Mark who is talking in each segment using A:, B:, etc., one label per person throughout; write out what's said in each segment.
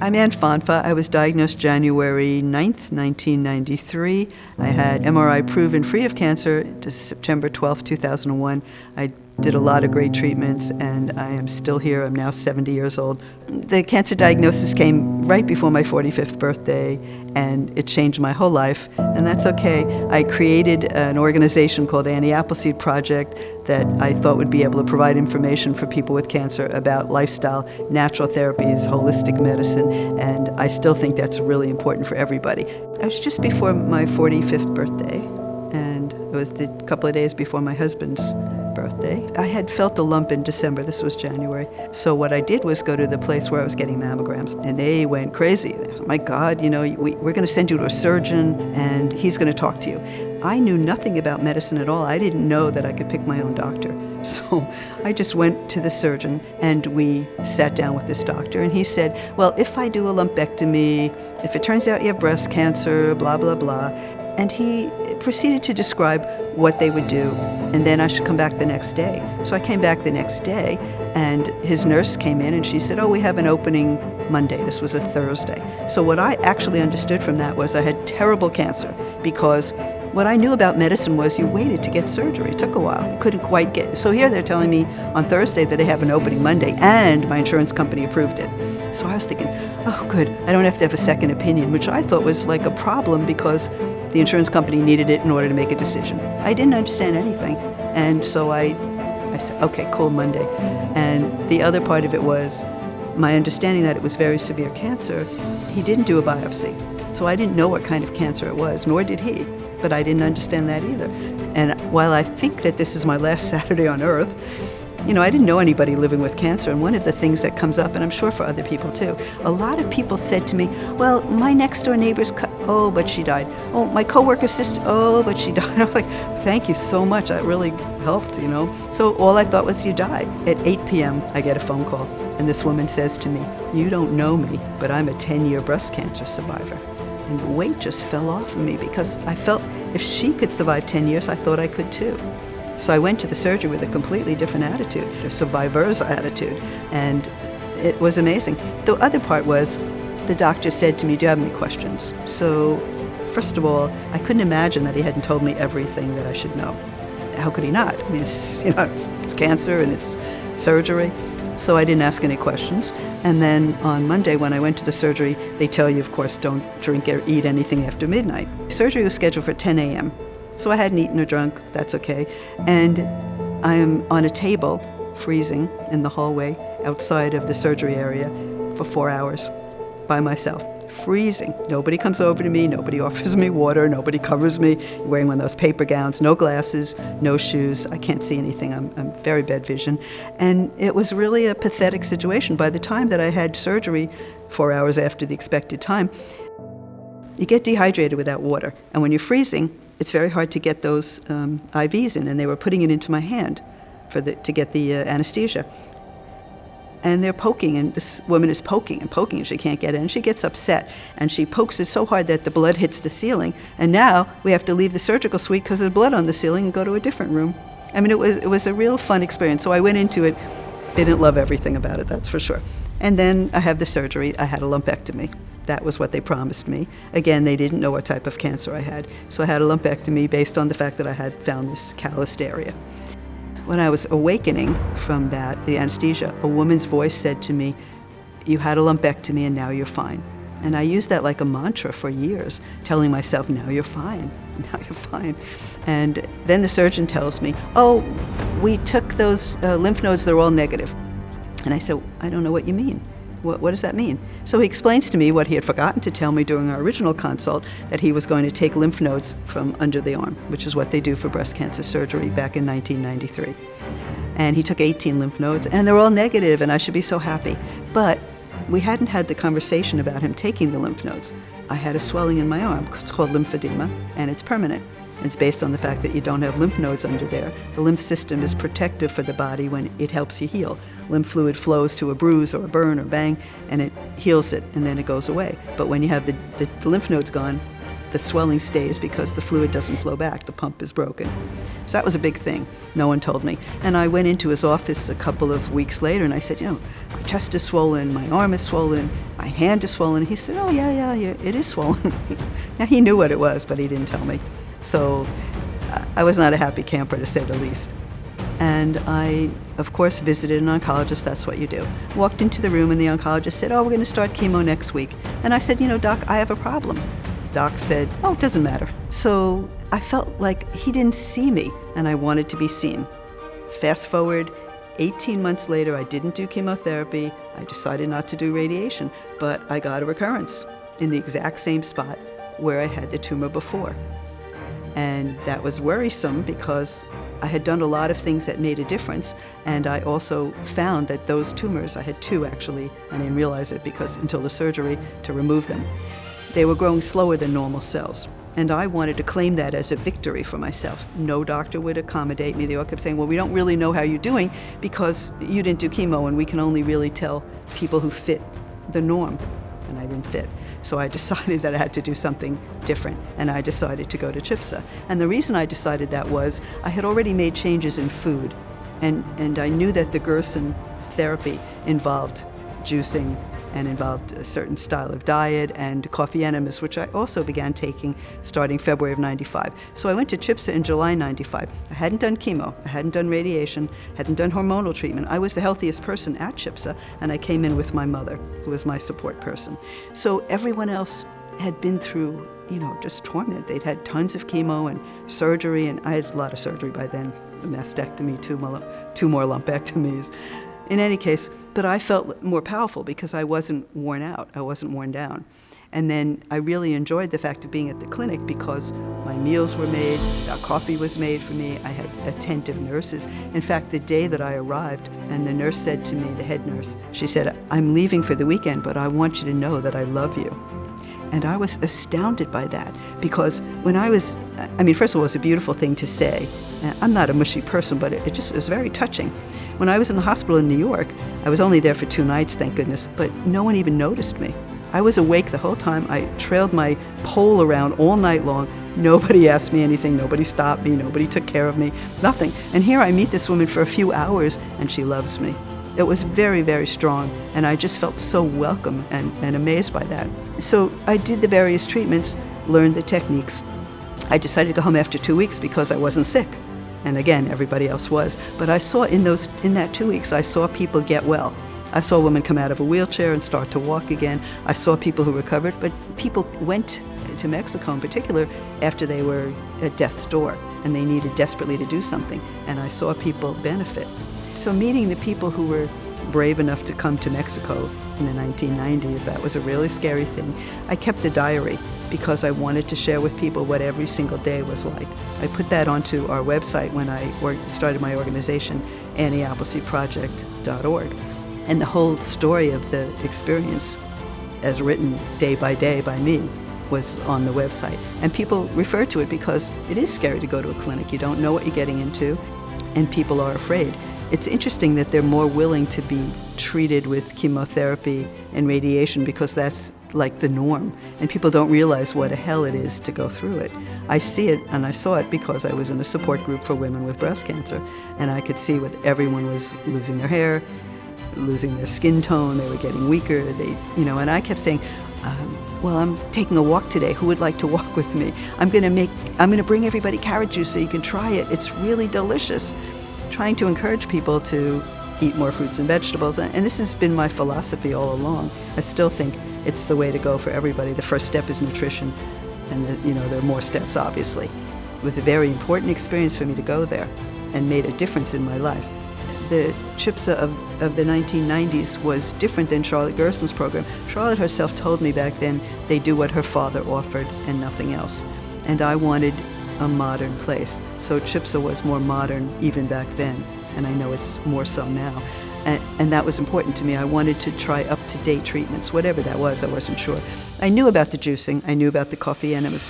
A: I'm Anne Fonfa. I was diagnosed January 9th, 1993. I had MRI proven free of cancer to September 12th, 2001. I did a lot of great treatments, and I am still here. I'm now 70 years old. The cancer diagnosis came right before my 45th birthday, and it changed my whole life, and that's okay. I created an organization called Annie Appleseed Project that I thought would be able to provide information for people with cancer about lifestyle, natural therapies, holistic medicine, and I still think that's really important for everybody. I was just before my 45th birthday, and it was a couple of days before my husband's birthday. I had felt a lump in December. This was January. So what I did was go to the place where I was getting mammograms, and they went crazy. They said, my God, we're going to send you to a surgeon, and he's going to talk to you. I knew nothing about medicine at all. I didn't know that I could pick my own doctor. So I just went to the surgeon, and we sat down with this doctor, and he said, well, if I do a lumpectomy, if it turns out you have breast cancer, blah, blah, blah. And he proceeded to describe what they would do, and then I should come back the next day. So I came back the next day, and his nurse came in, and she said, oh, we have an opening Monday. This was a Thursday. So what I actually understood from that was I had terrible cancer, because what I knew about medicine was you waited to get surgery. It took a while. You couldn't quite get. So here they're telling me on Thursday that I have an opening Monday, and my insurance company approved it. So I was thinking, oh, good. I don't have to have a second opinion, which I thought was like a problem because the insurance company needed it in order to make a decision. I didn't understand anything. And so I said, okay, cool, Monday. And the other part of it was my understanding that it was very severe cancer. He didn't do a biopsy. So I didn't know what kind of cancer it was, nor did he. But I didn't understand that either. And while I think that this is my last Saturday on Earth, I didn't know anybody living with cancer, and one of the things that comes up, and I'm sure for other people too, a lot of people said to me, well, my next door neighbor's oh, but she died. Oh, my coworker's sister, oh, but she died. I was like, thank you so much, that really helped, So all I thought was you died. At 8 p.m., I get a phone call, and this woman says to me, you don't know me, but I'm a 10-year breast cancer survivor. And the weight just fell off of me because I felt if she could survive 10 years, I thought I could too. So I went to the surgery with a completely different attitude, a survivor's attitude, and it was amazing. The other part was the doctor said to me, do you have any questions? So first of all, I couldn't imagine that he hadn't told me everything that I should know. How could he not? I mean, it's cancer and it's surgery. So I didn't ask any questions. And then on Monday, when I went to the surgery, they tell you, of course, don't drink or eat anything after midnight. Surgery was scheduled for 10 a.m. So I hadn't eaten or drunk, that's okay. And I'm on a table, freezing, in the hallway outside of the surgery area for 4 hours by myself, freezing. Nobody comes over to me, nobody offers me water, nobody covers me, wearing one of those paper gowns, no glasses, no shoes. I can't see anything, I'm very bad vision. And it was really a pathetic situation. By the time that I had surgery, 4 hours after the expected time, you get dehydrated without water. And when you're freezing, it's very hard to get those IVs in, and they were putting it into my hand to get the anesthesia. And they're poking, and this woman is poking, and she can't get it, and she gets upset, and she pokes it so hard that the blood hits the ceiling, and now we have to leave the surgical suite because there's blood on the ceiling and go to a different room. I mean, it was a real fun experience. So I went into it, didn't love everything about it, that's for sure. And then I have the surgery. I had a lumpectomy. That was what they promised me. Again, they didn't know what type of cancer I had. So I had a lumpectomy based on the fact that I had found this calloused area. When I was awakening from that, the anesthesia, a woman's voice said to me, you had a lumpectomy and now you're fine. And I used that like a mantra for years, telling myself, now you're fine, now you're fine. And then the surgeon tells me, oh, we took those lymph nodes, they're all negative. And I said, I don't know what you mean. What does that mean? So he explains to me what he had forgotten to tell me during our original consult, that he was going to take lymph nodes from under the arm, which is what they do for breast cancer surgery back in 1993. And he took 18 lymph nodes, and they're all negative, and I should be so happy. But we hadn't had the conversation about him taking the lymph nodes. I had a swelling in my arm. It's called lymphedema, and it's permanent. It's based on the fact that you don't have lymph nodes under there. The lymph system is protective for the body when it helps you heal. Lymph fluid flows to a bruise or a burn or bang, and it heals it, and then it goes away. But when you have the lymph nodes gone, the swelling stays because the fluid doesn't flow back. The pump is broken. So that was a big thing. No one told me. And I went into his office a couple of weeks later and I said, my chest is swollen, my arm is swollen, my hand is swollen. He said, oh, yeah, it is swollen. Now, he knew what it was, but he didn't tell me. So I was not a happy camper, to say the least. And I, of course, visited an oncologist. That's what you do. Walked into the room and the oncologist said, oh, we're going to start chemo next week. And I said, Doc, I have a problem. Doc said, oh, it doesn't matter. So I felt like he didn't see me, and I wanted to be seen. Fast forward, 18 months later, I didn't do chemotherapy. I decided not to do radiation, but I got a recurrence in the exact same spot where I had the tumor before. And that was worrisome because I had done a lot of things that made a difference, and I also found that those tumors, I had 2 actually, I didn't realize it because until the surgery to remove them, they were growing slower than normal cells. And I wanted to claim that as a victory for myself. No doctor would accommodate me. They all kept saying, well, we don't really know how you're doing because you didn't do chemo, and we can only really tell people who fit the norm. And I didn't fit. So I decided that I had to do something different, and I decided to go to CHIPSA. And the reason I decided that was I had already made changes in food, and I knew that the Gerson therapy involved juicing and involved a certain style of diet and coffee enemas, which I also began taking starting February of '95. So I went to CHIPSA in July '95. I hadn't done chemo, I hadn't done radiation, hadn't done hormonal treatment. I was the healthiest person at CHIPSA, and I came in with my mother, who was my support person. So everyone else had been through, just torment. They'd had tons of chemo and surgery, and I had a lot of surgery by then, a mastectomy, 2 more lumpectomies. In any case, but I felt more powerful because I wasn't worn out, I wasn't worn down. And then I really enjoyed the fact of being at the clinic because my meals were made, coffee was made for me, I had attentive nurses. In fact, the day that I arrived, and the nurse said to me, the head nurse, she said, I'm leaving for the weekend, but I want you to know that I love you. And I was astounded by that because when first of all, it was a beautiful thing to say. I'm not a mushy person, but it was very touching. When I was in the hospital in New York, I was only there for 2 nights, thank goodness, but no one even noticed me. I was awake the whole time. I trailed my pole around all night long. Nobody asked me anything. Nobody stopped me. Nobody took care of me. Nothing. And here I meet this woman for a few hours, and she loves me. It was very, very strong, and I just felt so welcome and amazed by that. So I did the various treatments, learned the techniques. I decided to go home after 2 weeks because I wasn't sick. And again, everybody else was. But I saw in that 2 weeks, I saw people get well. I saw women come out of a wheelchair and start to walk again. I saw people who recovered, but people went to Mexico in particular after they were at death's door and they needed desperately to do something. And I saw people benefit. So meeting the people who were brave enough to come to Mexico in the 1990s, that was a really scary thing. I kept a diary because I wanted to share with people what every single day was like. I put that onto our website when I started my organization, Annie Appleseed Project.org. And the whole story of the experience, as written day by me, was on the website. And people refer to it because it is scary to go to a clinic. You don't know what you're getting into, and people are afraid. It's interesting that they're more willing to be treated with chemotherapy and radiation because that's like the norm, and people don't realize what a hell it is to go through it. I see it, and I saw it because I was in a support group for women with breast cancer, and I could see what everyone was losing their hair, losing their skin tone, they were getting weaker, and I kept saying, well, I'm taking a walk today. Who would like to walk with me? I'm going to bring everybody carrot juice so you can try it. It's really delicious. Trying to encourage people to eat more fruits and vegetables, and this has been my philosophy all along. I still think it's the way to go for everybody. The first step is nutrition, and there are more steps, obviously. It was a very important experience for me to go there and made a difference in my life. The CHIPSA of the 1990s was different than Charlotte Gerson's program. Charlotte herself told me back then they do what her father offered and nothing else. And I wanted a modern place. So CHIPSA was more modern even back then, and I know it's more so now. And that was important to me. I wanted to try up-to-date treatments, whatever that was, I wasn't sure. I knew about the juicing, I knew about the coffee enemas,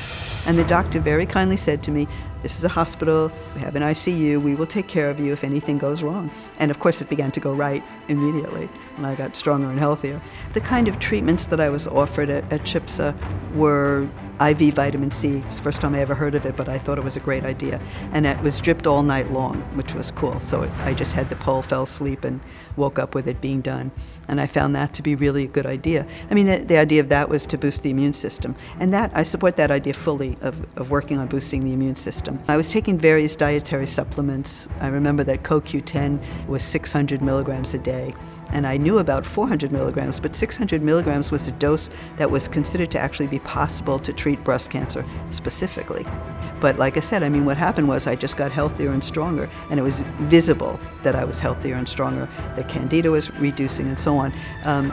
A: and the doctor very kindly said to me, this is a hospital, we have an ICU, we will take care of you if anything goes wrong. And of course it began to go right immediately, and I got stronger and healthier. The kind of treatments that I was offered at CHIPSA were IV vitamin C. It was the first time I ever heard of it, but I thought it was a great idea. And it was dripped all night long, which was cool. So I just had the pole, fell asleep, and woke up with it being done. And I found that to be really a good idea. I mean, the idea of that was to boost the immune system. And that I support that idea fully of working on boosting the immune system. I was taking various dietary supplements. I remember that CoQ10 was 600 milligrams a day. And I knew about 400 milligrams, but 600 milligrams was a dose that was considered to actually be possible to treat breast cancer specifically. But like I said, I mean, what happened was I just got healthier and stronger, and it was visible that I was healthier and stronger, that candida was reducing and so on.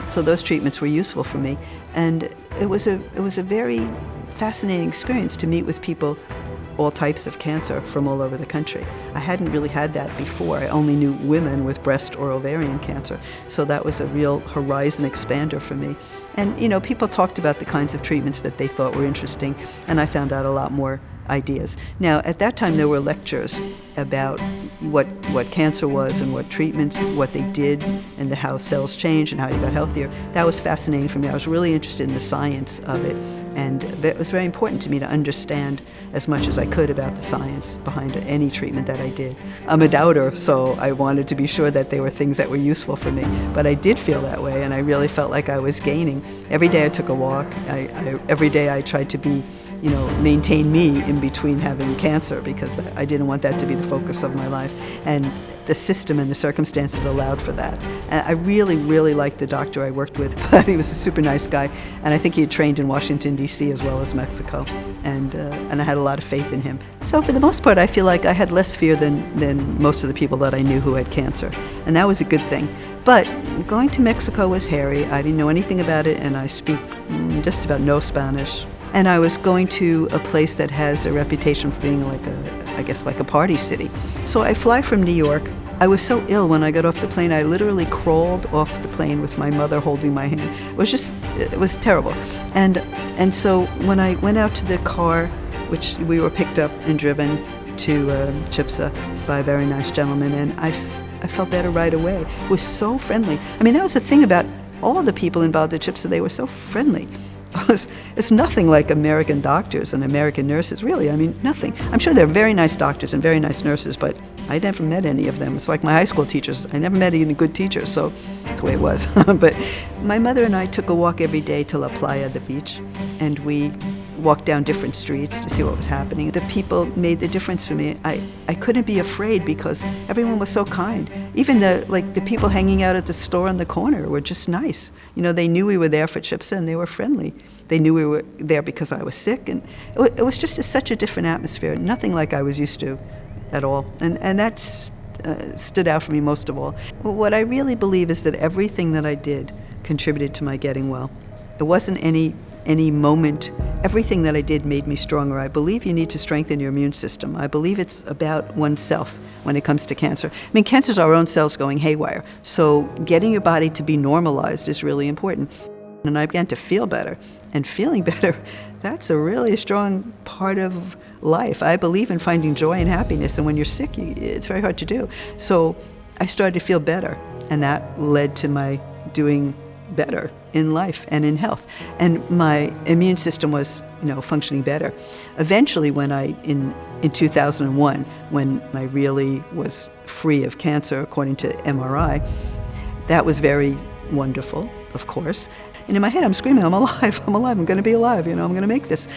A: So those treatments were useful for me. And it was a very fascinating experience to meet with people, all types of cancer from all over the country. I hadn't really had that before. I only knew women with breast or ovarian cancer. So that was a real horizon expander for me. And, you know, people talked about the kinds of treatments that they thought were interesting, and I found out a lot more ideas. Now, at that time, there were lectures about what cancer was and what treatments, what they did, and how cells change and how you got healthier. That was fascinating for me. I was really interested in the science of it. And it was very important to me to understand as much as I could about the science behind any treatment that I did. I'm a doubter, so I wanted to be sure that they were things that were useful for me. But I did feel that way, and I really felt like I was gaining. Every day I took a walk. Every day I tried to be, you know, maintain me in between having cancer, because I didn't want that to be the focus of my life. And the system and the circumstances allowed for that. And I really, really liked the doctor I worked with, but he was a super nice guy, and I think he had trained in Washington, D.C. as well as Mexico, and I had a lot of faith in him. So for the most part, I feel like I had less fear than most of the people that I knew who had cancer, and that was a good thing. But going to Mexico was hairy. I didn't know anything about it, and I speak just about no Spanish. And I was going to a place that has a reputation for being like a party city. So I fly from New York. I was so ill when I got off the plane, I literally crawled off the plane with my mother holding my hand. It was terrible. And so when I went out to the car, which we were picked up and driven to CHIPSA by a very nice gentleman, and I felt better right away. It was so friendly. I mean, that was the thing about all the people involved at CHIPSA. They were so friendly. It's nothing like American doctors and American nurses, really. I mean, nothing. I'm sure they're very nice doctors and very nice nurses, but I never met any of them. It's like my high school teachers. I never met any good teachers, so that's the way it was. But my mother and I took a walk every day to La Playa, the beach, and we walked down different streets to see what was happening. The people made the difference for me. I couldn't be afraid because everyone was so kind. Even the people hanging out at the store on the corner were just nice. You know, they knew we were there for CHIPSA, and they were friendly. They knew we were there because I was sick, and it was just such a different atmosphere, nothing like I was used to at all. And that stood out for me most of all. What I really believe is that everything that I did contributed to my getting well. It wasn't any moment. Everything that I did made me stronger. I believe you need to strengthen your immune system. I believe it's about oneself when it comes to cancer. I mean, cancer's our own cells going haywire. So getting your body to be normalized is really important. And I began to feel better. And feeling better, that's a really strong part of life. I believe in finding joy and happiness. And when you're sick, it's very hard to do. So I started to feel better. And that led to my doing better in life and in health. And my immune system was, functioning better. Eventually, in 2001, when I really was free of cancer, according to MRI, that was very wonderful, of course. And in my head, I'm screaming, I'm alive, I'm going to be alive, I'm going to make this.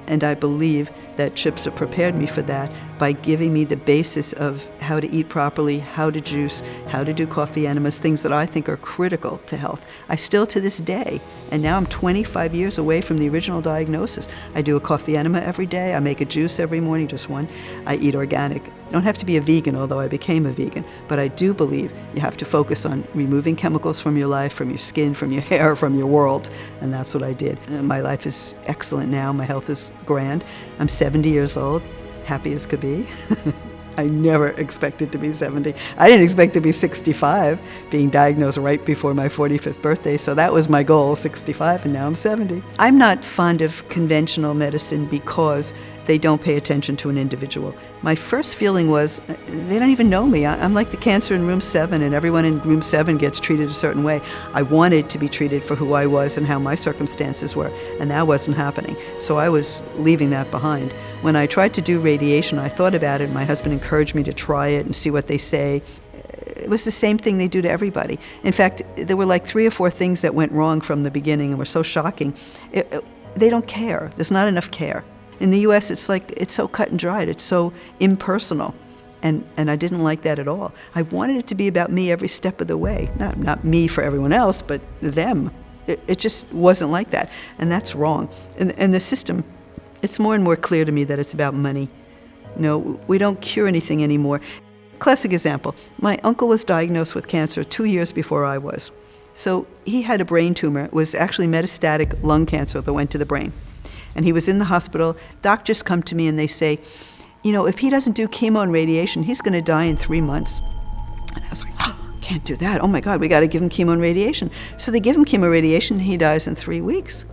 A: And I believe that CHIPSA prepared me for that by giving me the basis of how to eat properly, how to juice, how to do coffee enemas, things that I think are critical to health. I still, to this day, and now I'm 25 years away from the original diagnosis. I do a coffee enema every day. I make a juice every morning, just one. I eat organic. You don't have to be a vegan, although I became a vegan. But I do believe you have to focus on removing chemicals from your life, from your skin, from your hair, from your world. And that's what I did. And my life is excellent now. My health is grand. I'm 70 years old, happy as could be. I never expected to be 70. I didn't expect to be 65, being diagnosed right before my 45th birthday. So that was my goal, 65, and now I'm 70. I'm not fond of conventional medicine because they don't pay attention to an individual. My first feeling was, they don't even know me. I'm like the cancer in room 7, and everyone in room 7 gets treated a certain way. I wanted to be treated for who I was and how my circumstances were, and that wasn't happening. So I was leaving that behind. When I tried to do radiation, I thought about it. My husband encouraged me to try it and see what they say. It was the same thing they do to everybody. In fact, there were like 3 or 4 things that went wrong from the beginning and were so shocking. They don't care. There's not enough care. In the U.S., it's so cut and dried. It's so impersonal, and I didn't like that at all. I wanted it to be about me every step of the way. Not me for everyone else, but them. It just wasn't like that, and that's wrong. And the system, it's more and more clear to me that it's about money. We don't cure anything anymore. Classic example, my uncle was diagnosed with cancer 2 years before I was. So he had a brain tumor. It was actually metastatic lung cancer that went to the brain. And he was in the hospital. Doctors come to me and they say, if he doesn't do chemo and radiation, he's going to die in 3 months. And I was like, can't do that. Oh my God, we got to give him chemo and radiation. So they give him chemo and radiation, and he dies in 3 weeks.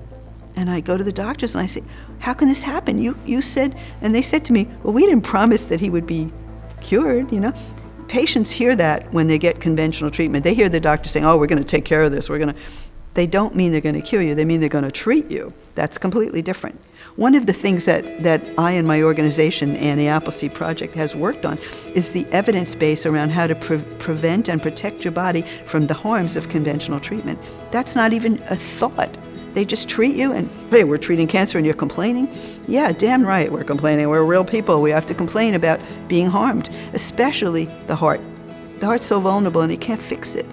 A: And I go to the doctors and I say, how can this happen? You said, and they said to me, well, we didn't promise that he would be cured, Patients hear that when they get conventional treatment. They hear the doctor saying, we're going to take care of this. They don't mean they're going to cure you. They mean they're going to treat you. That's completely different. One of the things that I and my organization, Annie Appleseed Project, has worked on is the evidence base around how to prevent and protect your body from the harms of conventional treatment. That's not even a thought. They just treat you and, hey, we're treating cancer and you're complaining? Yeah, damn right we're complaining. We're real people. We have to complain about being harmed, especially the heart. The heart's so vulnerable and you can't fix it.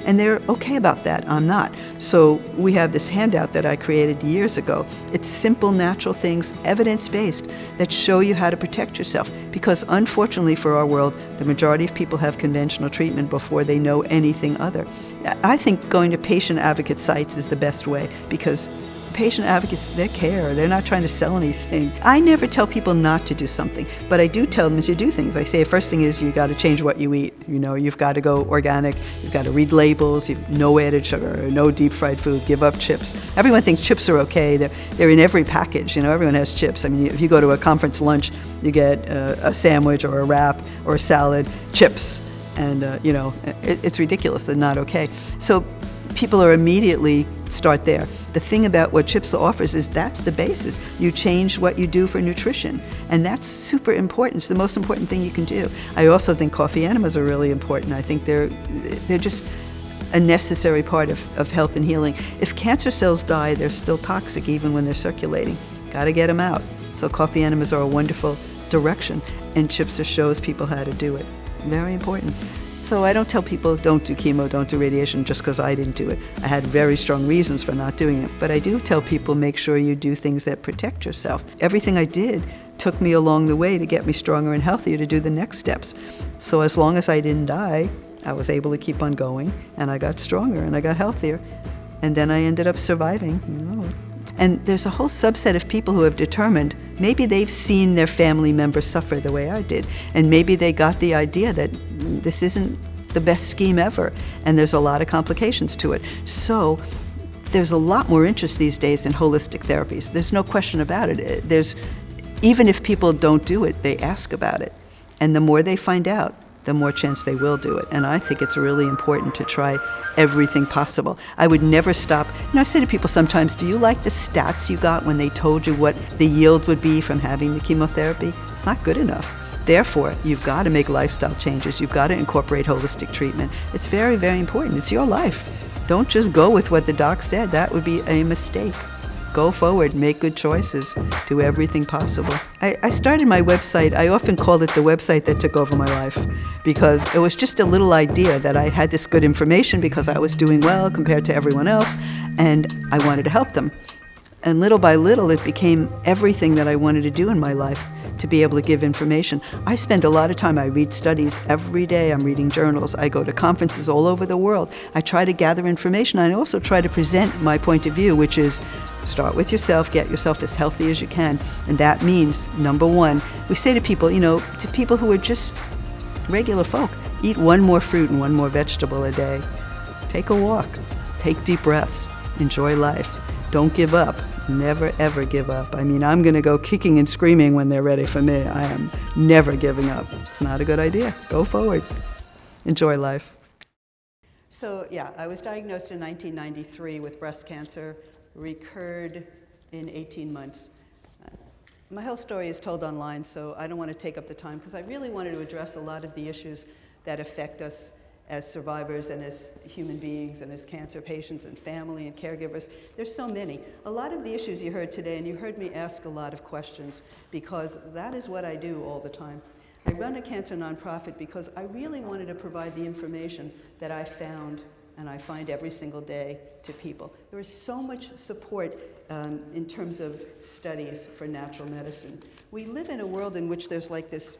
A: And they're okay about that. I'm not. So we have this handout that I created years ago. It's simple, natural things, evidence-based, that show you how to protect yourself. Because unfortunately for our world, the majority of people have conventional treatment before they know anything other. I think going to patient advocate sites is the best way, because patient advocates, they care. They're not trying to sell anything. I never tell people not to do something, but I do tell them to do things. I say, first thing is you got to change what you eat. You've got to go organic. You've got to read labels. No added sugar, no deep fried food. Give up chips. Everyone thinks chips are okay. They're in every package. Everyone has chips. I mean, if you go to a conference lunch, you get a sandwich or a wrap or a salad, chips, and it's ridiculous. They're not okay. So people are immediately start there. The thing about what CHIPSA offers is that's the basis. You change what you do for nutrition, and that's super important. It's the most important thing you can do. I also think coffee enemas are really important. I think they're just a necessary part of health and healing. If cancer cells die, they're still toxic even when they're circulating. Got to get them out. So coffee enemas are a wonderful direction, and CHIPSA shows people how to do it. Very important. So I don't tell people don't do chemo, don't do radiation just because I didn't do it. I had very strong reasons for not doing it. But I do tell people make sure you do things that protect yourself. Everything I did took me along the way to get me stronger and healthier to do the next steps. So as long as I didn't die, I was able to keep on going, and I got stronger and I got healthier. And then I ended up surviving. And there's a whole subset of people who have determined maybe they've seen their family members suffer the way I did, and maybe they got the idea that this isn't the best scheme ever, and there's a lot of complications to it. So there's a lot more interest these days in holistic therapies. There's no question about it. Even if people don't do it, they ask about it. And the more they find out, the more chance they will do it. And I think it's really important to try everything possible. I would never stop. I say to people sometimes, do you like the stats you got when they told you what the yield would be from having the chemotherapy? It's not good enough. Therefore, you've got to make lifestyle changes. You've got to incorporate holistic treatment. It's very, very important. It's your life. Don't just go with what the doc said. That would be a mistake. Go forward, make good choices, do everything possible. I started my website, I often called it the website that took over my life, because it was just a little idea that I had this good information because I was doing well compared to everyone else, and I wanted to help them. And little by little, it became everything that I wanted to do in my life, to be able to give information. I spend a lot of time, I read studies every day, I'm reading journals, I go to conferences all over the world. I try to gather information. I also try to present my point of view, which is start with yourself, get yourself as healthy as you can. And that means, number one, we say to people, to people who are just regular folk, eat one more fruit and one more vegetable a day. Take a walk, take deep breaths, enjoy life. Don't give up. never, ever give up. I mean, I'm going to go kicking and screaming when they're ready for me. I am never giving up. It's not a good idea. Go forward. Enjoy life. So, yeah, I was diagnosed in 1993 with breast cancer, recurred in 18 months. My whole story is told online, so I don't want to take up the time, because I really wanted to address a lot of the issues that affect us as survivors and as human beings and as cancer patients and family and caregivers. There's so many. A lot of the issues you heard today, and you heard me ask a lot of questions, because that is what I do all the time. I run a cancer nonprofit because I really wanted to provide the information that I found and I find every single day to people. There is so much support in terms of studies for natural medicine. We live in a world in which there's like this,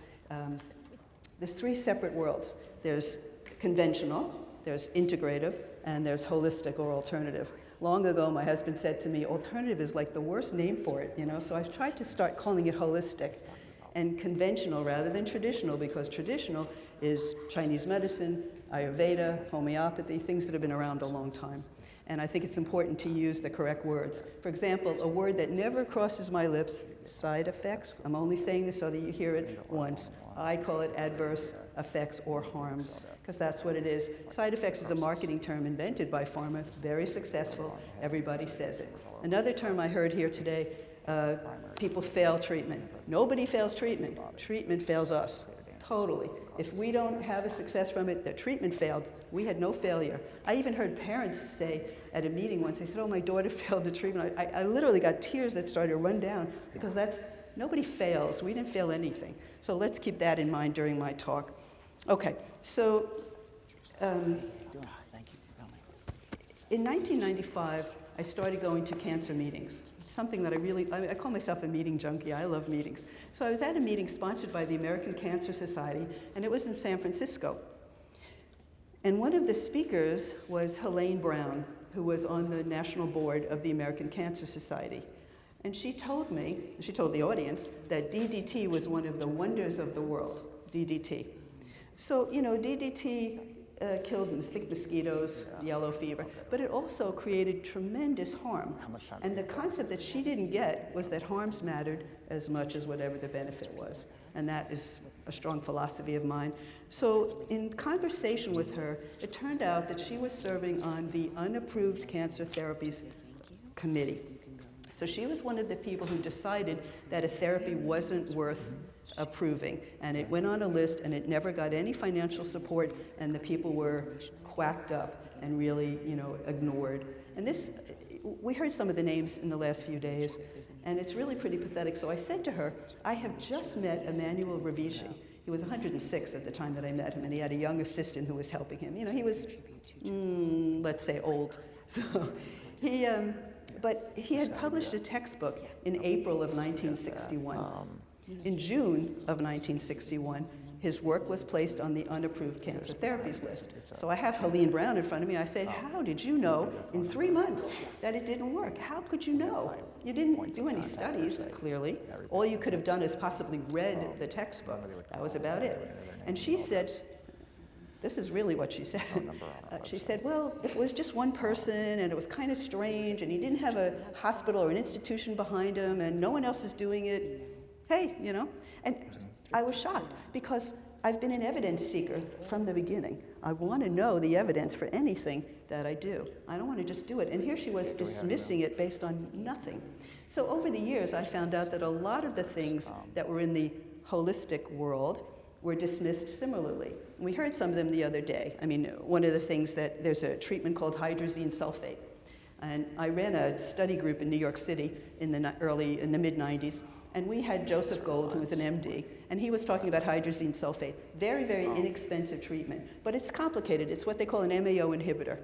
A: there's three separate worlds. There's conventional, there's integrative, and there's holistic or alternative. Long ago, my husband said to me, alternative is like the worst name for it, you know? So I've tried to start calling it holistic and conventional rather than traditional, because traditional is Chinese medicine, Ayurveda, homeopathy, things that have been around a long time. And I think it's important to use the correct words. For example, a word that never crosses my lips, side effects. I'm only saying this so that you hear it once. I call it adverse effects or harms, because that's what it is. Side effects is a marketing term invented by pharma, very successful. Everybody says it. Another term I heard here today, people fail treatment. Nobody fails treatment. Treatment fails us. Totally. If we don't have a success from it, the treatment failed. We had no failure. I even heard parents say at a meeting once, they said, oh, my daughter failed the treatment. I literally got tears that started to run down, because nobody fails. We didn't fail anything. So let's keep that in mind during my talk. Okay, so in 1995, I started going to cancer meetings. Something that I call myself a meeting junkie. I love meetings. So I was at a meeting sponsored by the American Cancer Society, and it was in San Francisco. And one of the speakers was Helene Braun, who was on the national board of the American Cancer Society. And she told the audience, that DDT was one of the wonders of the world, DDT. So, you know, DDT killed mosquitoes, yellow fever, but it also created tremendous harm. And the concept that she didn't get was that harms mattered as much as whatever the benefit was. And that is a strong philosophy of mine. So in conversation with her, it turned out that she was serving on the Unapproved Cancer Therapies Committee. So she was one of the people who decided that a therapy wasn't worth approving. And it went on a list, and it never got any financial support, and the people were quacked up and really, you know, ignored. And this, we heard some of the names in the last few days, and it's really pretty pathetic. So I said to her, I have just met Emmanuel Rabici. He was 106 at the time that I met him, and he had a young assistant who was helping him. You know, he was, let's say, old. So but he had published a textbook in April of 1961. In June of 1961, his work was placed on the Unapproved Cancer Therapies list. So I have Helene Braun in front of me. I said, how did you know in 3 months that it didn't work? How could you know? You didn't do any studies, clearly. All you could have done is possibly read the textbook. That was about it. And she said, this is really what she said. She said, well, if it was just one person and it was kind of strange and he didn't have a hospital or an institution behind him and no one else is doing it, hey, you know. And I was shocked, because I've been an evidence seeker from the beginning. I want to know the evidence for anything that I do. I don't want to just do it. And here she was dismissing it based on nothing. So over the years, I found out that a lot of the things that were in the holistic world were dismissed similarly. We heard some of them the other day. I mean, one of the things that there's a treatment called hydrazine sulfate. And I ran a study group in New York City in the mid-90s. And we had Joseph Gold, who was an MD, and he was talking about hydrazine sulfate. Very, very inexpensive treatment, but it's complicated. It's what they call an MAO inhibitor.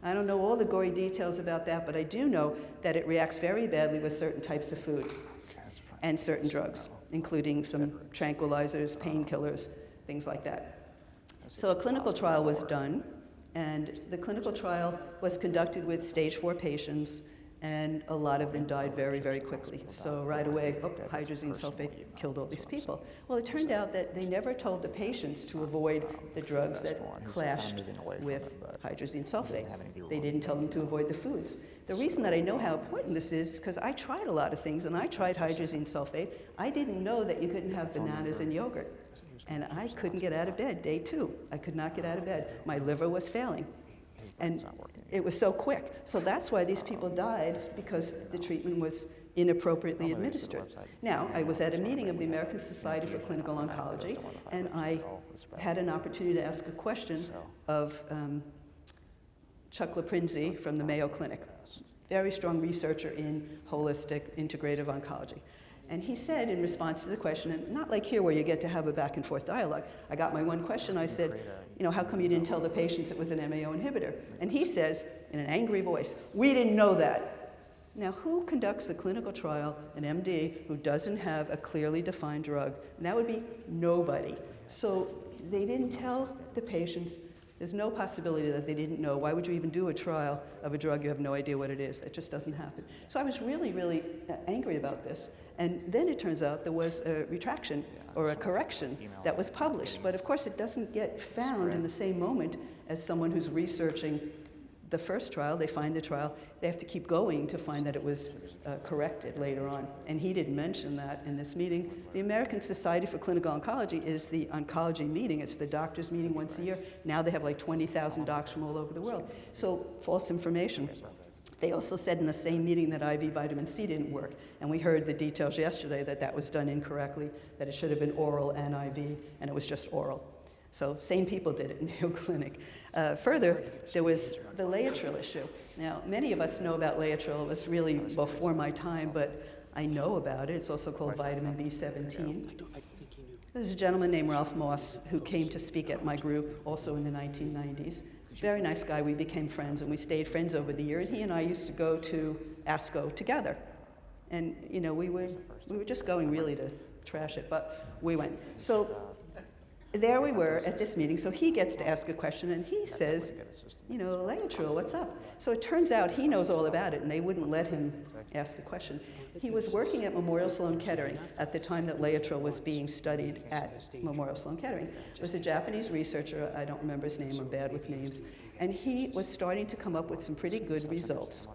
A: I don't know all the gory details about that, but I do know that it reacts very badly with certain types of food and certain drugs, including some tranquilizers, painkillers, things like that. So a clinical trial was done, and the clinical trial was conducted with stage 4 patients and a lot of them died very, very quickly. So right away, hydrazine sulfate killed all these people. Well, it turned out that they never told the patients to avoid the drugs that clashed with hydrazine sulfate. They didn't tell them to avoid the foods. The reason that I know how important this is because I tried a lot of things, and I tried hydrazine sulfate. I didn't know that you couldn't have bananas in yogurt. And I couldn't get out of bed day 2. I could not get out of bed. My liver was failing. And it was so quick. So that's why these people died, because the treatment was inappropriately administered. Now, I was at a meeting of the American Society for Clinical Oncology, and I had an opportunity to ask a question of Chuck Liprinzi from the Mayo Clinic, very strong researcher in holistic integrative oncology. And he said in response to the question, and not like here where you get to have a back and forth dialogue, I got my one question, I said, how come you didn't tell the patients it was an MAO inhibitor? And he says, in an angry voice, we didn't know that. Now, who conducts a clinical trial, an MD, who doesn't have a clearly defined drug? And that would be nobody. So they didn't tell the patients. There's no possibility that they didn't know. Why would you even do a trial of a drug you have no idea what it is? It just doesn't happen. So I was really, really angry about this. And then it turns out there was a retraction or a correction that was published. But of course, it doesn't get found in the same moment as someone who's researching the first trial. They find the trial. They have to keep going to find that it was corrected later on. And he didn't mention that in this meeting. The American Society for Clinical Oncology is the oncology meeting. It's the doctors' meeting once a year. Now they have like 20,000 docs from all over the world. So false information. They also said in the same meeting that IV vitamin C didn't work. And we heard the details yesterday that that was done incorrectly, that it should have been oral and IV, and it was just oral. So same people did it in Mayo Clinic. Further, there was the Laetrile issue. Now, many of us know about Laetrile. It was really before my time, but I know about it. It's also called vitamin B17. There's a gentleman named Ralph Moss who came to speak at my group also in the 1990s. Very nice guy. We became friends, and we stayed friends over the year. And he and I used to go to ASCO together. And, we were just going really to trash it, but we went. So there we were at this meeting, so he gets to ask a question, and he says, Laetrile, what's up? So it turns out he knows all about it, and they wouldn't let him ask the question. He was working at Memorial Sloan Kettering at the time that Laetrile was being studied at Memorial Sloan Kettering. It was a Japanese researcher, I don't remember his name, I'm bad with names, and he was starting to come up with some pretty good results.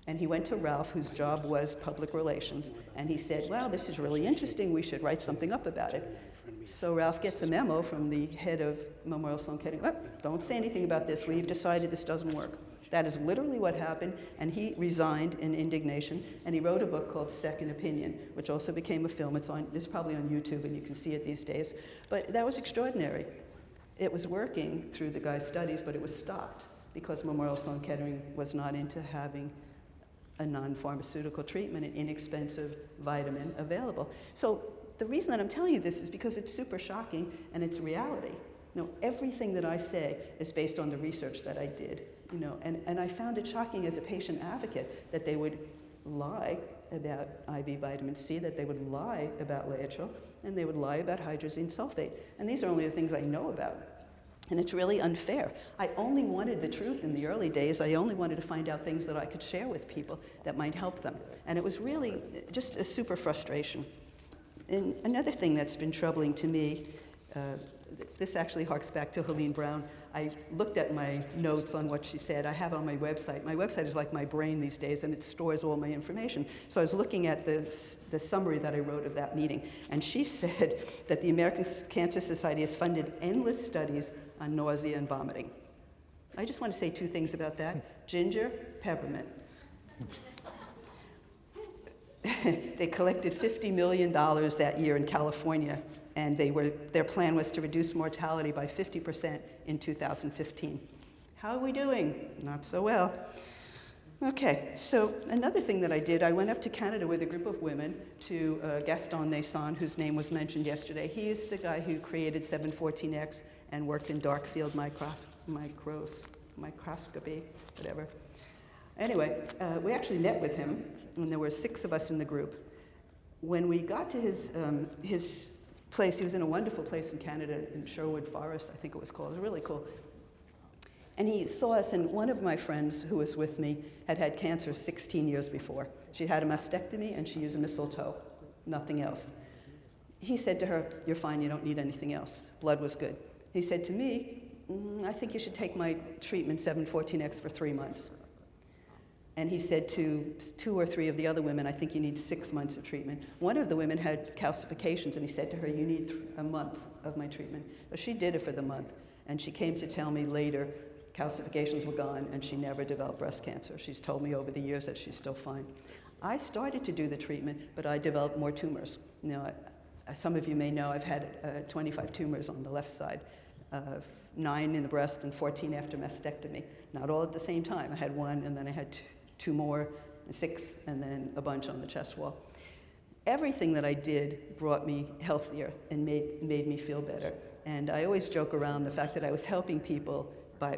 A: And he went to Ralph, whose job was public relations, and he said, wow, this is really interesting, we should write something up about it. So Ralph gets a memo from the head of Memorial Sloan Kettering, don't say anything about this, we've decided this doesn't work. That is literally what happened, and he resigned in indignation, and he wrote a book called Second Opinion, which also became a film. It's probably on YouTube, and you can see it these days. But that was extraordinary. It was working through the guy's studies, but it was stopped because Memorial Sloan Kettering was not into having a non-pharmaceutical treatment, an inexpensive vitamin available. So the reason that I'm telling you this is because it's super shocking and it's reality. Everything that I say is based on the research that I did, and I found it shocking as a patient advocate that they would lie about IV vitamin C, that they would lie about Laetrile, and they would lie about hydrazine sulfate. And these are only the things I know about. And it's really unfair. I only wanted the truth in the early days. I only wanted to find out things that I could share with people that might help them. And it was really just a super frustration. And another thing that's been troubling to me, this actually harks back to Helene Braun. I looked at my notes on what she said. I have on my website. My website is like my brain these days, and it stores all my information. So I was looking at the summary that I wrote of that meeting, and she said that the American Cancer Society has funded endless studies on nausea and vomiting. I just want to say two things about that. Ginger, peppermint. They collected $50 million that year in California, and their plan was to reduce mortality by 50% in 2015. How are we doing? Not so well. Okay, so another thing that I did, I went up to Canada with a group of women to Gaston Naison, whose name was mentioned yesterday. He is the guy who created 714X and worked in dark field microscopy, whatever. Anyway, we actually met with him, and there were 6 of us in the group. When we got to his place, he was in a wonderful place in Canada, in Sherwood Forest, I think it was called. It was really cool. And he saw us, and one of my friends who was with me had had cancer 16 years before. She'd had a mastectomy, and she used a mistletoe, nothing else. He said to her, "You're fine, you don't need anything else." Blood was good. He said to me, "I think you should take my treatment 714X for 3 months." And he said to 2 or 3 of the other women, "I think you need 6 months of treatment." One of the women had calcifications, and he said to her, "You need a month of my treatment." So she did it for the month, and she came to tell me later calcifications were gone, and she never developed breast cancer. She's told me over the years that she's still fine. I started to do the treatment, but I developed more tumors. You know, some of you may know I've had 25 tumors on the left side. 9 in the breast and 14 after mastectomy. Not all at the same time. I had 1, and then I had 2 more, 6, and then a bunch on the chest wall. Everything that I did brought me healthier and made me feel better. And I always joke around the fact that I was helping people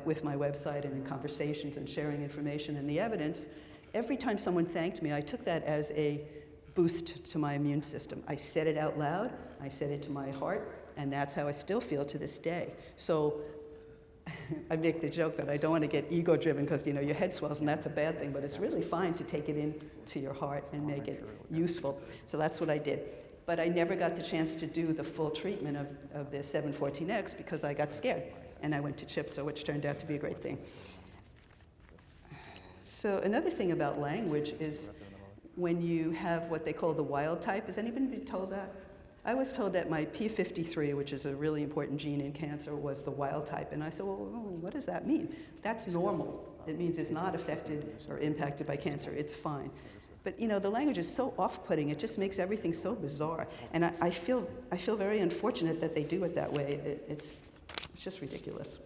A: with my website and in conversations and sharing information and the evidence. Every time someone thanked me, I took that as a boost to my immune system. I said it out loud, I said it to my heart, and that's how I still feel to this day. So I make the joke that I don't want to get ego-driven because, you know, your head swells and that's a bad thing, but it's really fine to take it into your heart and make it useful. So that's what I did. But I never got the chance to do the full treatment of the 714X because I got scared. And I went to CHIPSA, which turned out to be a great thing. So another thing about language is when you have what they call the wild type. Has anybody been told that? I was told that my P53, which is a really important gene in cancer, was the wild type. And I said, well, what does that mean? That's normal. It means it's not affected or impacted by cancer. It's fine. But, you know, the language is so off-putting. It just makes everything so bizarre. And I feel very unfortunate that they do it that way. It's just ridiculous.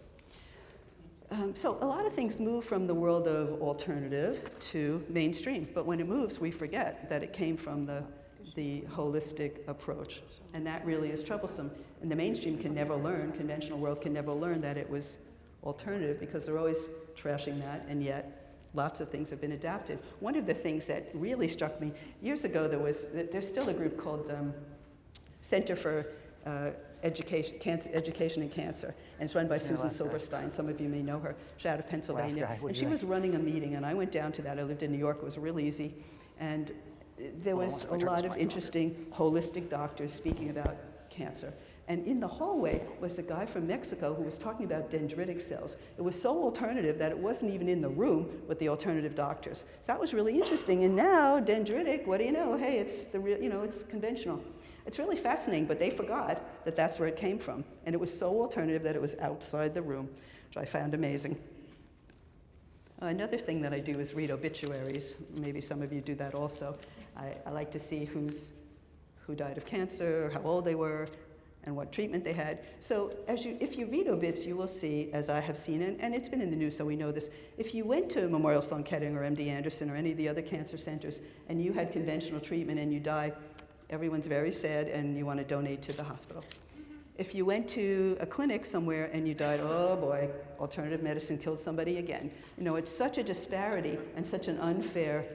A: So a lot of things move from the world of alternative to mainstream. But when it moves, we forget that it came from the holistic approach. And that really is troublesome. And the mainstream can never learn, conventional world can never learn that it was alternative because they're always trashing that, and yet lots of things have been adapted. One of the things that really struck me, years ago there's still a group called Center for Education and Cancer, and it's run by Susan Silverstein. Some of you may know her. She's out of Pennsylvania. And she was running a meeting, and I went down to that. I lived in New York. It was real easy. And there was a lot of interesting holistic doctors speaking about cancer. And in the hallway was a guy from Mexico who was talking about dendritic cells. It was so alternative that it wasn't even in the room with the alternative doctors. So that was really interesting. And now dendritic, what do you know? Hey, it's the real, you know, it's conventional. It's really fascinating, but they forgot that that's where it came from. And it was so alternative that it was outside the room, which I found amazing. Another thing that I do is read obituaries. Maybe some of you do that also. I like to see who died of cancer, how old they were, and what treatment they had. So if you read obits, you will see, as I have seen, and it's been in the news, so we know this, if you went to Memorial Sloan Kettering or MD Anderson or any of the other cancer centers and you had conventional treatment and you die, everyone's very sad and you want to donate to the hospital. If you went to a clinic somewhere and you died, oh boy, alternative medicine killed somebody again. You know, it's such a disparity and such an unfair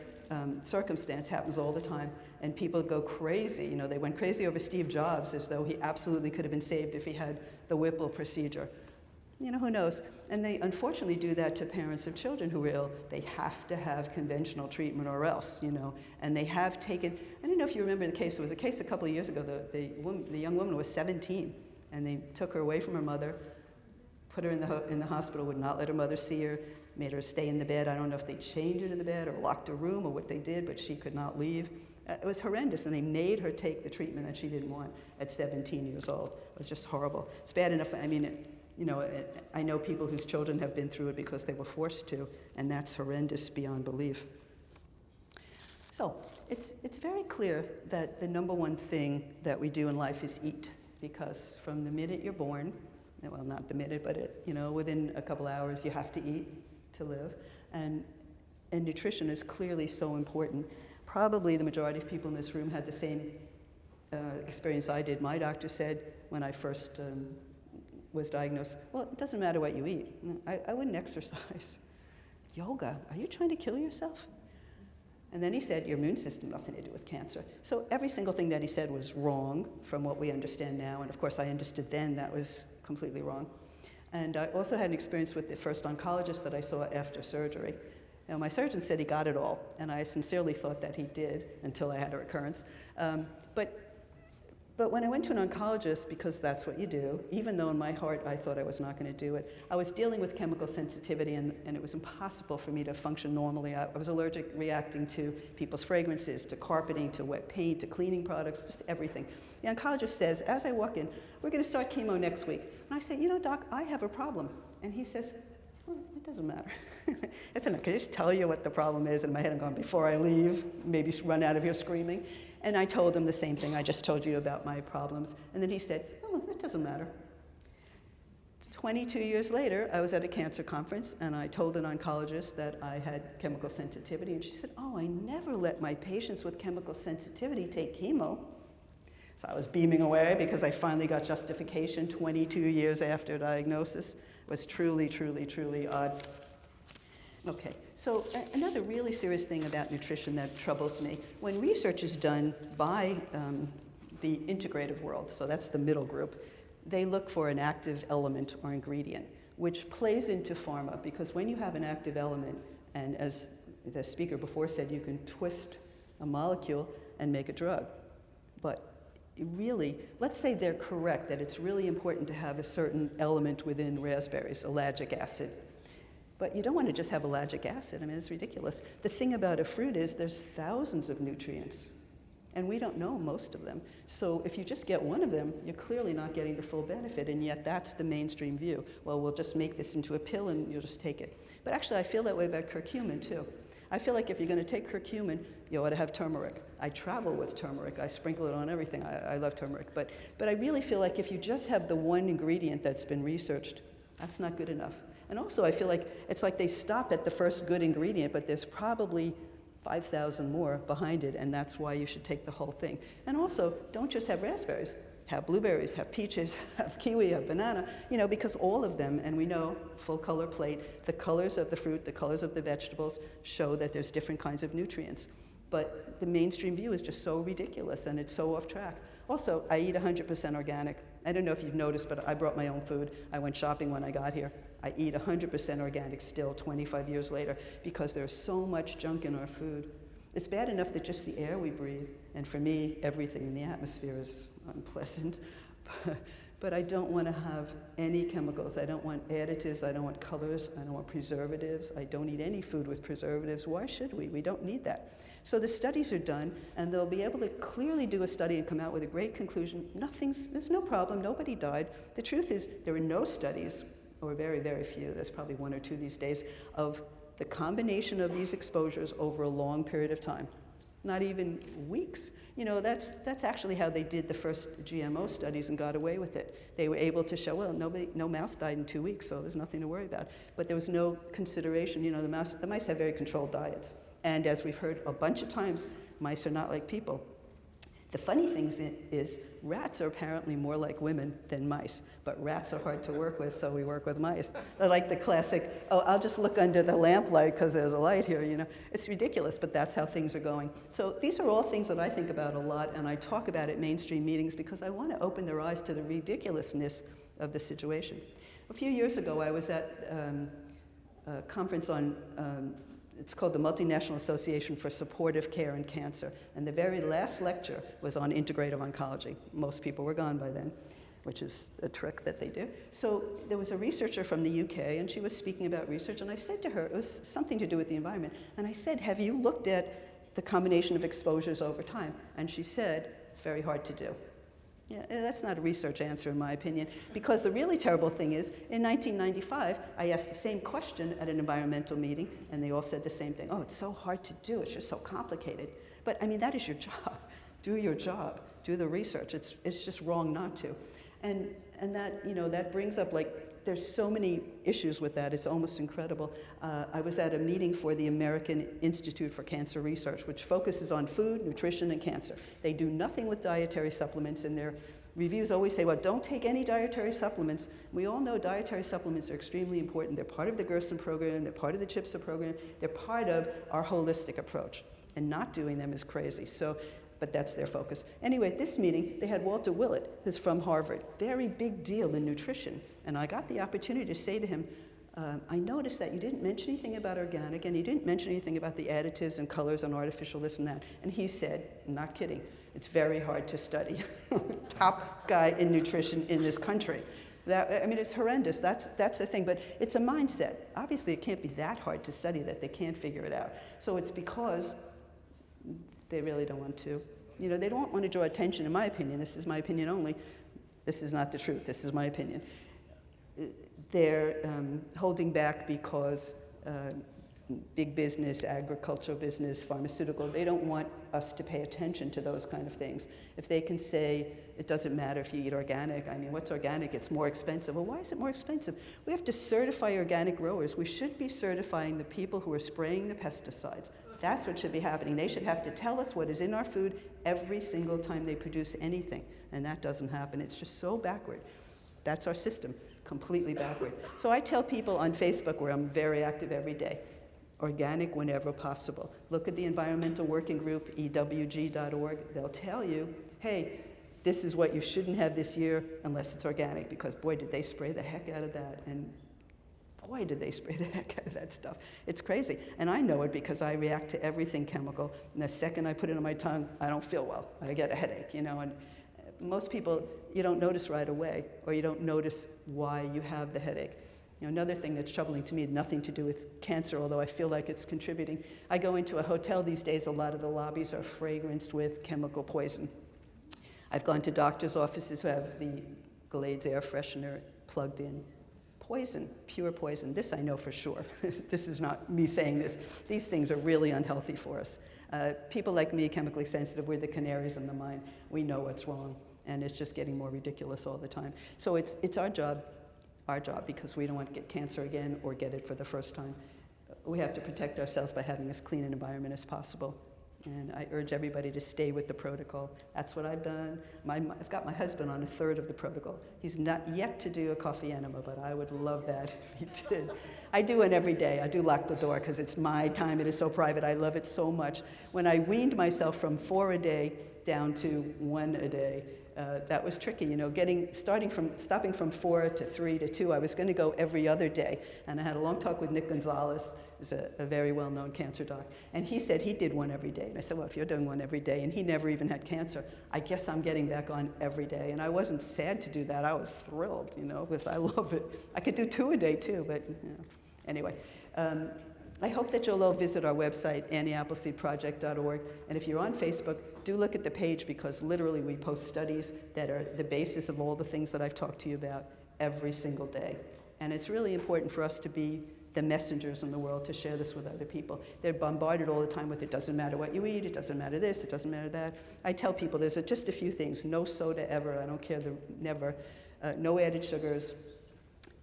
A: circumstance, happens all the time, and people go crazy. You know, they went crazy over Steve Jobs as though he absolutely could have been saved if he had the Whipple procedure. You know, who knows? And they unfortunately do that to parents of children who are ill. They have to have conventional treatment or else, you know. And they have taken, I don't know if you remember the case, there was a case a couple of years ago, the young woman was 17, and they took her away from her mother, put her in the hospital, would not let her mother see her, made her stay in the bed. I don't know if they chained her to the bed or locked her room or what they did, but she could not leave. It was horrendous, and they made her take the treatment that she didn't want at 17 years old. It was just horrible. It's bad enough, I mean, I know people whose children have been through it because they were forced to, and that's horrendous beyond belief. So it's very clear that the number one thing that we do in life is eat, because from the minute you're born, well, not the minute, but within a couple hours, you have to eat to live, and nutrition is clearly so important. Probably the majority of people in this room had the same experience I did. My doctor said when I first was diagnosed, well, it doesn't matter what you eat. I wouldn't exercise. Yoga, are you trying to kill yourself? And then he said, your immune system, nothing to do with cancer. So every single thing that he said was wrong from what we understand now. And of course, I understood then that was completely wrong. And I also had an experience with the first oncologist that I saw after surgery. Now, my surgeon said he got it all, and I sincerely thought that he did until I had a recurrence. But when I went to an oncologist, because that's what you do, even though in my heart I thought I was not going to do it, I was dealing with chemical sensitivity, and it was impossible for me to function normally. I was allergic, reacting to people's fragrances, to carpeting, to wet paint, to cleaning products, just everything. The oncologist says, as I walk in, we're going to start chemo next week. And I say, you know, doc, I have a problem. And he says, well, it doesn't matter. I said, no, can I just tell you what the problem is? And in my head I'm going, before I leave, maybe run out of here screaming. And I told him the same thing I just told you about my problems. And then he said, oh, it doesn't matter. 22 years later, I was at a cancer conference, and I told an oncologist that I had chemical sensitivity. And she said, oh, I never let my patients with chemical sensitivity take chemo. So I was beaming away because I finally got justification 22 years after diagnosis. It was truly, truly, truly odd. Okay, so another really serious thing about nutrition that troubles me, when research is done by the integrative world, so that's the middle group, they look for an active element or ingredient, which plays into pharma, because when you have an active element, and as the speaker before said, you can twist a molecule and make a drug. But really, let's say they're correct that it's really important to have a certain element within raspberries, ellagic acid. But you don't want to just have ellagic acid. I mean, it's ridiculous. The thing about a fruit is there's thousands of nutrients, and we don't know most of them. So if you just get one of them, you're clearly not getting the full benefit, and yet that's the mainstream view. Well, we'll just make this into a pill and you'll just take it. But actually, I feel that way about curcumin, too. I feel like if you're going to take curcumin, you ought to have turmeric. I travel with turmeric. I sprinkle it on everything. I love turmeric. But I really feel like if you just have the one ingredient that's been researched, that's not good enough. And also, I feel like it's like they stop at the first good ingredient, but there's probably 5,000 more behind it, and that's why you should take the whole thing. And also, don't just have raspberries. Have blueberries, have peaches, have kiwi, have banana, you know, because all of them, and we know, full color plate, the colors of the fruit, the colors of the vegetables show that there's different kinds of nutrients. But the mainstream view is just so ridiculous, and it's so off track. Also, I eat 100% organic. I don't know if you've noticed, but I brought my own food. I went shopping when I got here. I eat 100% organic still, 25 years later, because there's so much junk in our food. It's bad enough that just the air we breathe, and for me, everything in the atmosphere is unpleasant, but I don't want to have any chemicals. I don't want additives, I don't want colors, I don't want preservatives, I don't eat any food with preservatives. Why should we? We don't need that. So the studies are done, and they'll be able to clearly do a study and come out with a great conclusion. There's no problem, nobody died. The truth is, there are no studies, or very, very few, there's probably one or two these days, of the combination of these exposures over a long period of time, not even weeks. You know, that's actually how they did the first GMO studies and got away with it. They were able to show, well, no mouse died in 2 weeks, so there's nothing to worry about. But there was no consideration. You know, the mice have very controlled diets. And as we've heard a bunch of times, mice are not like people. The funny thing is rats are apparently more like women than mice, but rats are hard to work with, so we work with mice. They're like the classic, oh, I'll just look under the lamplight because there's a light here, you know. It's ridiculous, but that's how things are going. So these are all things that I think about a lot, and I talk about at mainstream meetings because I want to open their eyes to the ridiculousness of the situation. A few years ago, I was at a conference on it's called the Multinational Association for Supportive Care in Cancer. And the very last lecture was on integrative oncology. Most people were gone by then, which is a trick that they do. So there was a researcher from the UK, and she was speaking about research, and I said to her, it was something to do with the environment, and I said, have you looked at the combination of exposures over time? And she said, it's very hard to do. Yeah, that's not a research answer in my opinion, because the really terrible thing is, in 1995, I asked the same question at an environmental meeting, and they all said the same thing. Oh, it's so hard to do, it's just so complicated. But I mean, that is your job. Do your job, do the research. It's just wrong not to. And that, you know, that brings up, like, there's so many issues with that, it's almost incredible. I was at a meeting for the American Institute for Cancer Research, which focuses on food, nutrition, and cancer. They do nothing with dietary supplements, and their reviews always say, well, don't take any dietary supplements. We all know dietary supplements are extremely important. They're part of the Gerson program, they're part of the CHIPSA program, they're part of our holistic approach. And not doing them is crazy. So but that's their focus. Anyway, at this meeting, they had Walter Willett, who's from Harvard, very big deal in nutrition. And I got the opportunity to say to him, I noticed that you didn't mention anything about organic, and you didn't mention anything about the additives and colors and artificial this and that. And he said, I'm not kidding, it's very hard to study. Top guy in nutrition in this country. It's horrendous, that's the thing, but it's a mindset. Obviously, it can't be that hard to study that they can't figure it out. So it's because they really don't want to. They don't want to draw attention, in my opinion. This is my opinion only. This is not the truth, this is my opinion. They're holding back because big business, agricultural business, pharmaceutical, they don't want us to pay attention to those kind of things. If they can say, it doesn't matter if you eat organic, what's organic? It's more expensive. Well, why is it more expensive? We have to certify organic growers. We should be certifying the people who are spraying the pesticides. That's what should be happening. They should have to tell us what is in our food every single time they produce anything, and that doesn't happen. It's just so backward. That's our system, completely backward. So I tell people on Facebook, where I'm very active every day, organic whenever possible. Look at the environmental working group, ewg.org. They'll tell you, hey, this is what you shouldn't have this year unless it's organic, because boy, did they spray the heck out of that. And boy, did they spray the heck out of that stuff. It's crazy. And I know it because I react to everything chemical. And the second I put it on my tongue, I don't feel well. I get a headache, and most people, you don't notice right away, or you don't notice why you have the headache. Another thing that's troubling to me had nothing to do with cancer, although I feel like it's contributing. I go into a hotel these days, a lot of the lobbies are fragranced with chemical poison. I've gone to doctors' offices who have the Glades air freshener plugged in. Poison, pure poison. This I know for sure. This is not me saying this. These things are really unhealthy for us. People like me, chemically sensitive, we're the canaries in the mine. We know what's wrong, and it's just getting more ridiculous all the time. So it's our job, because we don't want to get cancer again or get it for the first time. We have to protect ourselves by having as clean an environment as possible. And I urge everybody to stay with the protocol. That's what I've done. I've got my husband on a third of the protocol. He's not yet to do a coffee enema, but I would love that if he did. I do it every day. I do lock the door because it's my time. It is so private. I love it so much. When I weaned myself from 4 a day down to 1 a day, that was tricky, stopping from 4 to 3 to 2. I was going to go every other day, and I had a long talk with Nick Gonzalez, who's a very well-known cancer doc, and he said he did 1 every day. And I said, well, if you're doing 1 every day, and he never even had cancer, I guess I'm getting back on every day. And I wasn't sad to do that. I was thrilled, because I love it. I could do 2 a day too, but anyway. I hope that you'll all visit our website, annieappleseedproject.org, and if you're on Facebook, do look at the page, because literally we post studies that are the basis of all the things that I've talked to you about every single day. And it's really important for us to be the messengers in the world, to share this with other people. They're bombarded all the time with, it doesn't matter what you eat, it doesn't matter this, it doesn't matter that. I tell people there's just a few things: no soda ever, I don't care, never, no added sugars,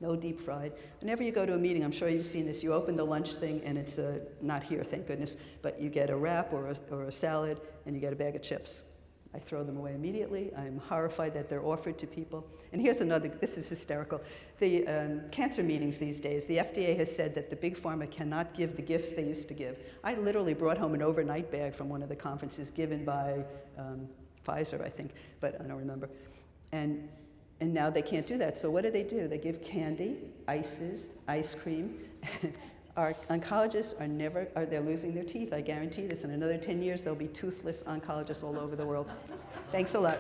A: no deep fried. Whenever you go to a meeting, I'm sure you've seen this, you open the lunch thing and it's not here, thank goodness, but you get a wrap or a salad and you get a bag of chips. I throw them away immediately. I'm horrified that they're offered to people. And here's another, this is hysterical. The cancer meetings these days, the FDA has said that the big pharma cannot give the gifts they used to give. I literally brought home an overnight bag from one of the conferences given by Pfizer, I think, but I don't remember. And now they can't do that. So what do? They give candy, ices, ice cream. Our oncologists they're losing their teeth, I guarantee this. In another 10 years, there'll be toothless oncologists all over the world. Thanks a lot.